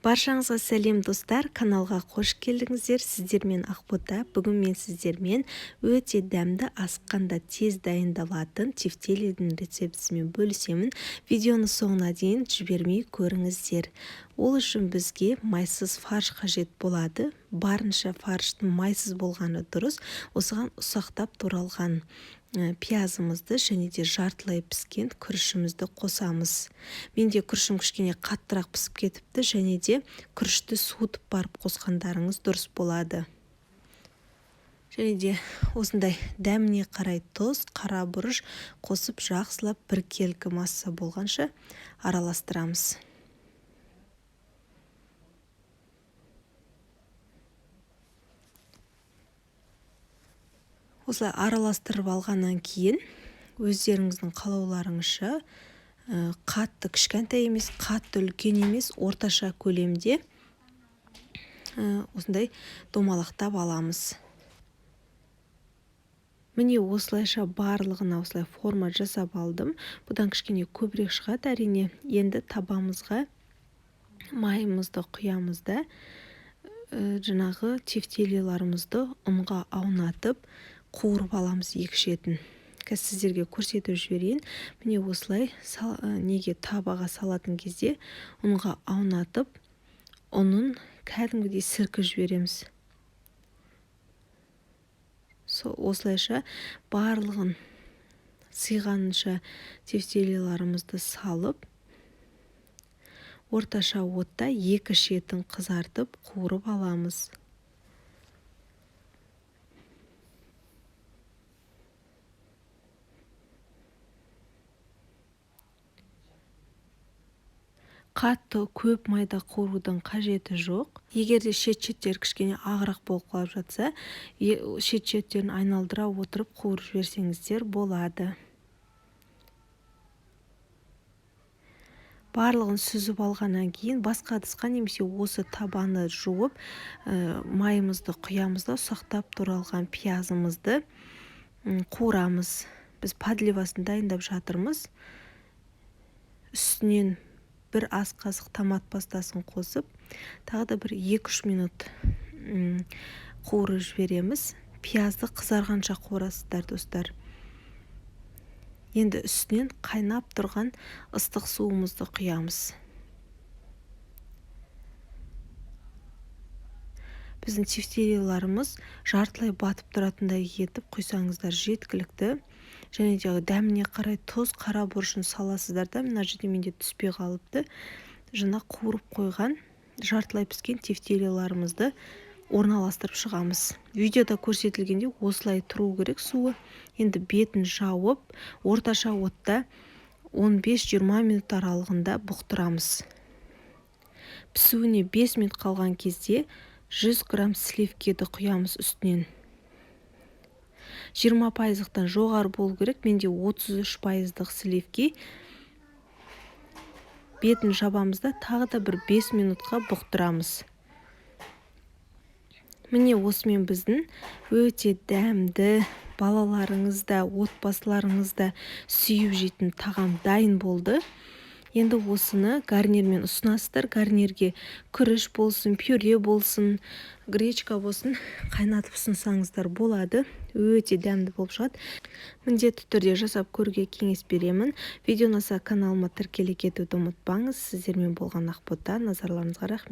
Баршаңызға сәлем достар, каналға қош келдіңіздер. Сіздермен Ақбота. Бүгін мен сіздермен өте дәмді, асыққанда тез дайындалатын тефтелидің рецептісімен бөлісемін. Видеоны соңына дейін жібермей көріңіздер. Ол үшін бізге майсыз фарш қажет болады. Барынша фарштың майсыз болғаны дұрыс. Осыған ұсақтап туралған пиязымызды және де жартылай піскен күрішімізді қосамыз. Менде күрішім кішкене қаттырақ пісіп кетіпті, және де күрішті суытып барып қосқандарыңыз дұрыс болады. Және де осындай дәміне қарай тұз, қара бұрыш қосып жақсылап біркелкі масса болғанша араластырамыз. Осылай араластырып алғаннан кейін өздеріңіздің қалауларыңызша қатты кішкентай емес, қатты үлкен емес, орташа көлемде осындай домалақтап аламыз. Міне осылайша барлығына осылай форма жасап алдым. Бұдан кішкене көбірек шығады әрине. Енді табамызға майымызды құямыз да жаңағы тефтелияларымызды ұнға аунатып қуырып аламыз екі шетін. Сіздерге көрсетіп жіберейін. Міне осылай табаға салатын кезде ұнға аунатып, ұнын кәдімгідей сіркіп жібереміз. Осылайша барлығын сыйғанынша тефтелияларымызды салып, орташа отта екі шетін қызартып қуырып аламыз. Қатты көп майда қуырудың қажеті жоқ. Егер де шет-шеттер кішкене ағырақ болып қалып жатса, шет-шеттерін айналдыра отырып қуырып жіберсеңіздер болады. Барлығын сүзіп алғаннан кейін басқа ыдысқа немесе осы табаны жуып, майымызды құямыз да ұсақтап туралған пиязымызды қуырамыз. Біз подливасын дайындап жатырмыз. Үстінен бір ас қасық томат пастасын қосып, тағы да бір 2-3 минут қуырып жібереміз. Пиязды қызарғанша қуырасыздар достар. Енді үстінен қайнап тұрған ыстық суымызды құямыз. Біздің тефтелияларымыз жартылай батып тұратындай етіп құйсаңыздар жеткілікті. Және де дәміне қарай тұз, қара бұрышын саласыздар да, мына жерде менде түспей қалыпты. Жаңа қуырып қойған жартылай піскен тефтелияларымызды орналастырып шығамыз. Видеода көрсетілгенде осылай тұру керек суы. Енді бетін жауып, орташа отта 15-20 минут аралығында бұқтырамыз. Пісуіне 5 минут қалған кезде 100 грамм сливкеді құямыз үстінен. 20%-тан жоғары болу керек. Менде 33%-дық сливки. Бетін жабамыз да тағы да бір 5 минутқа бұқтырамыз. Міне осымен біздің өте дәмді, балаларыңызда, отбасыларыңызда сүйіп жейтін тағам дайын болды. Енді осыны гарнирмен ұсынасыздар. Гарнирге күріш болсын, пюре болсын, гречка болсын, қайнатып ұсынсаңыздар болады. Өте дәмді болып шығады. Міндетті түрде жасап көруге кеңес беремін. Видео ұнаса каналыма тіркеле кетуді ұмытпаңыз. Сіздермен болған Ақбота. Назарларыңызға рахмет.